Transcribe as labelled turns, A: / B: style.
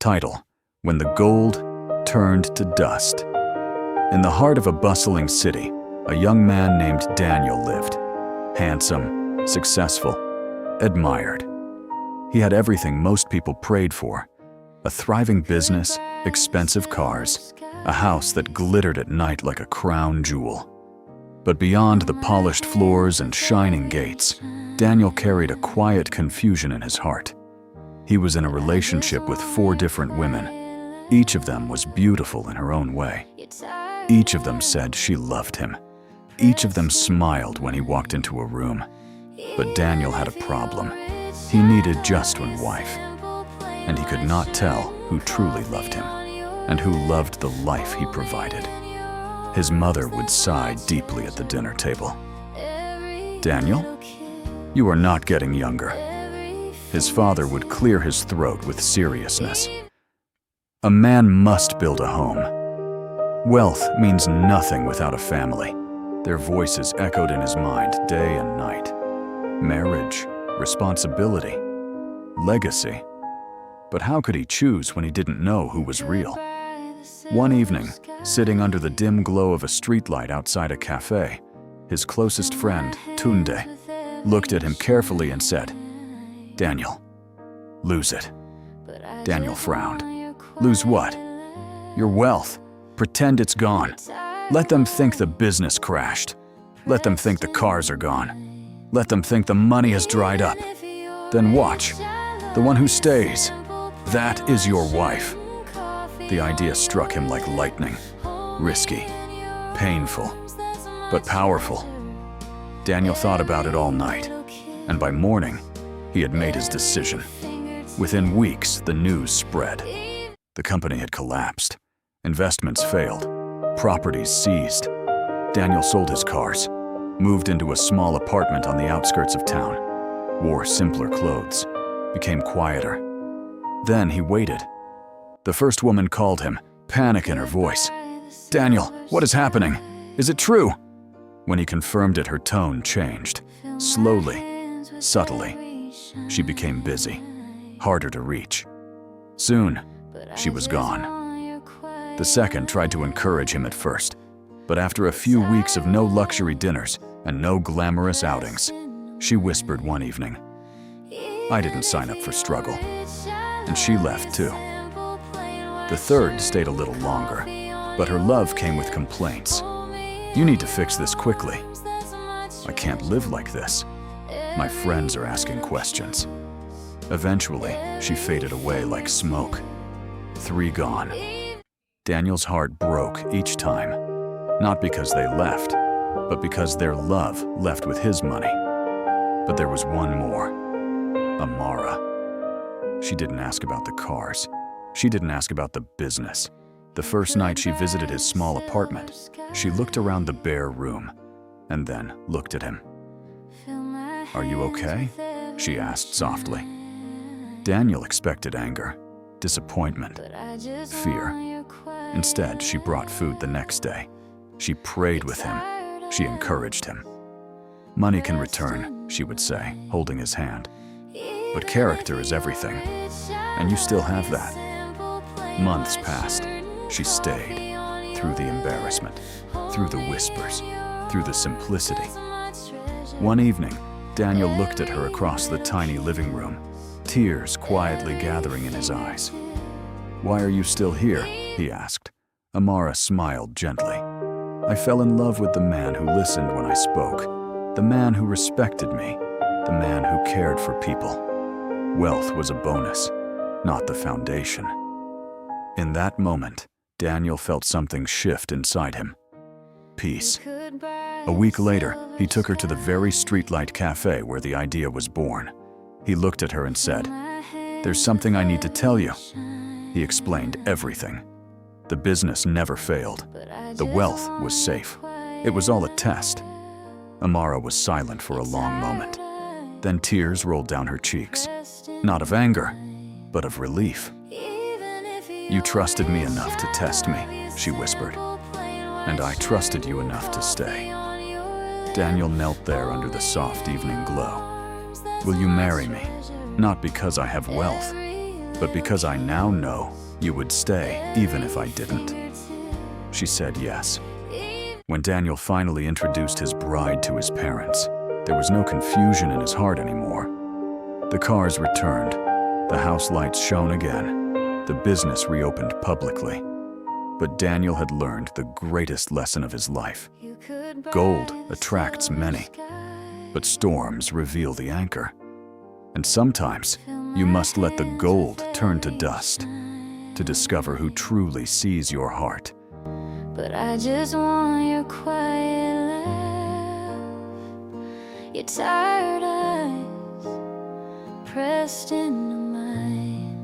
A: Title: When the Gold Turned to Dust. In the heart of a bustling city, a young man named Daniel lived. Handsome, successful, admired. He had everything most people prayed for: a thriving business, expensive cars, a house that glittered at night like a crown jewel. But beyond the polished floors and shining gates, Daniel carried a quiet confusion in his heart. He was in a relationship with 4 different women. Each of them was beautiful in her own way. Each of them said she loved him. Each of them smiled when he walked into a room. But Daniel had a problem. He needed just one wife, and he could not tell who truly loved him and who loved the life he provided. His mother would sigh deeply at the dinner table. "Daniel, you are not getting younger." His father would clear his throat with seriousness. "A man must build a home. Wealth means nothing without a family." Their voices echoed in his mind day and night. Marriage, responsibility, legacy. But how could he choose when he didn't know who was real? One evening, sitting under the dim glow of a streetlight outside a cafe, his closest friend, Tunde, looked at him carefully and said, "Daniel, lose it." Daniel frowned. "Lose what?" "Your wealth. Pretend it's gone. Let them think the business crashed. Let them think the cars are gone. Let them think the money has dried up. Then watch. The one who stays, that is your wife." The idea struck him like lightning. Risky, painful, but powerful. Daniel thought about it all night, and by morning, he had made his decision. Within weeks, the news spread. The company had collapsed. Investments failed. Properties seized. Daniel sold his cars, moved into a small apartment on the outskirts of town, wore simpler clothes, became quieter. Then he waited. The first woman called him, panic in her voice. "Daniel, what is happening? Is it true?" When he confirmed it, her tone changed. Slowly, subtly. She became busy, harder to reach. Soon, she was gone. The second tried to encourage him at first, but after a few weeks of no luxury dinners and no glamorous outings, she whispered one evening, "I didn't sign up for struggle." And she left too. The third stayed a little longer, but her love came with complaints. "You need to fix this quickly. I can't live like this. My friends are asking questions." Eventually, she faded away like smoke. 3 gone. Daniel's heart broke each time, not because they left, but because their love left with his money. But there was one more. Amara. She didn't ask about the cars. She didn't ask about the business. The first night she visited his small apartment, she looked around the bare room and then looked at him. "Are you okay?" she asked softly. Daniel expected anger, disappointment, fear. Instead, she brought food the next day. She prayed with him. She encouraged him. "Money can return," she would say, holding his hand. "But character is everything, and you still have that." Months passed. She stayed, through the embarrassment, through the whispers, through the simplicity. One evening, Daniel looked at her across the tiny living room, tears quietly gathering in his eyes. "Why are you still here?" he asked. Amara smiled gently. "I fell in love with the man who listened when I spoke, the man who respected me, the man who cared for people. Wealth was a bonus, not the foundation." In that moment, Daniel felt something shift inside him. Peace. A week later, he took her to the very streetlight cafe where the idea was born. He looked at her and said, "There's something I need to tell you." He explained everything. The business never failed. The wealth was safe. It was all a test. Amara was silent for a long moment. Then tears rolled down her cheeks, not of anger, but of relief. "You trusted me enough to test me," she whispered, "and I trusted you enough to stay." Daniel knelt there under the soft evening glow. "Will you marry me? Not because I have wealth, But because I now know you would stay even if I didn't. She said yes. When Daniel finally introduced his bride to his parents, there was no confusion in his heart anymore. The cars returned, the house lights shone again, the business reopened publicly. But Daniel had learned the greatest lesson of his life. Gold attracts many, but storms reveal the anchor. And sometimes, you must let the gold turn to dust to discover who truly sees your heart.
B: But I just want your quiet laugh, your tired eyes pressed into mine.